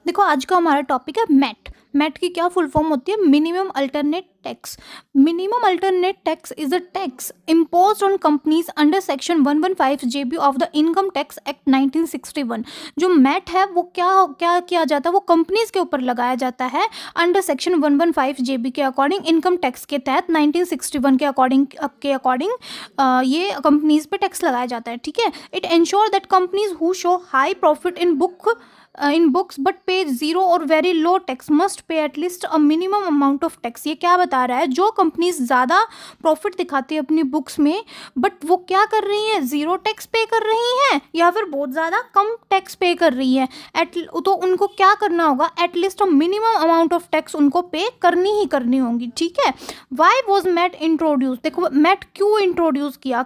देखो आज का हमारा टॉपिक है मैट। मैट की क्या फुल फॉर्म होती है? Minimum alternate tax. Minimum alternate tax is a tax imposed on companies under section 115 JB of the income tax act 1961। जो मैट है वो क्या क्या किया जाता है, वो कंपनीज के ऊपर लगाया जाता है अंडर सेक्शन 115 जेबी के अकॉर्डिंग, इनकम टैक्स के तहत 1961 के अकॉर्डिंग ये कंपनीज पे टैक्स लगाया जाता है। ठीक है, it ensure that companies who show high profit in books but पे जीरो और very low tax must pay at least a minimum amount of tax. ये क्या बता रहा है? जो कंपनीज ज़्यादा प्रॉफिट दिखाती है अपनी बुक्स में बट वो क्या कर रही है, ज़ीरो टैक्स पे कर रही हैं या फिर बहुत ज़्यादा कम टैक्स पे कर रही है, तो उनको क्या करना होगा? At least a minimum amount of tax उनको पे करनी ही करनी होगी। ठीक है, वाई वॉज मैट इंट्रोड्यूस? देखो मैट क्यों इंट्रोड्यूस किया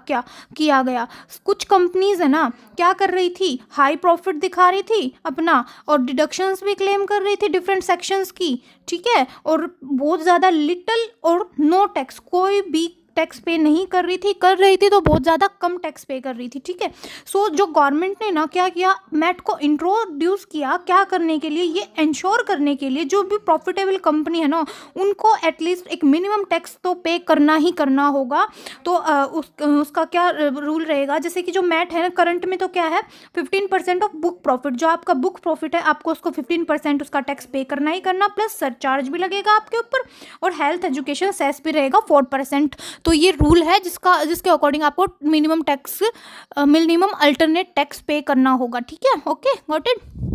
गया? कुछ कंपनीज है ना, क्या कर रही थी, हाई प्रॉफिट दिखा रही थी अपना और डिडक्शंस भी क्लेम कर रही थी डिफरेंट सेक्शंस की। ठीक है, और बहुत ज़्यादा लिटिल और नो टैक्स, कोई भी टैक्स पे नहीं कर रही थी तो बहुत ज़्यादा कम टैक्स पे कर रही थी। ठीक है, सो जो गवर्नमेंट ने ना क्या किया, मैट को इंट्रोड्यूस किया क्या करने के लिए? ये इंश्योर करने के लिए जो भी प्रॉफिटेबल कंपनी है ना उनको एटलीस्ट एक मिनिमम टैक्स तो पे करना ही करना होगा। तो उसका क्या रूल रहेगा? जैसे कि जो मैट है ना करंट में तो क्या है, 15% ऑफ बुक प्रॉफिट। जो आपका बुक प्रॉफिट है आपको उसको 15% उसका टैक्स पे करना ही करना, प्लस सरचार्ज भी लगेगा आपके ऊपर, और हेल्थ एजुकेशन सेस भी रहेगा 4%। तो ये रूल है जिसके अकॉर्डिंग आपको मिनिमम अल्टरनेट टैक्स पे करना होगा। ठीक है, ओके, गॉट इट।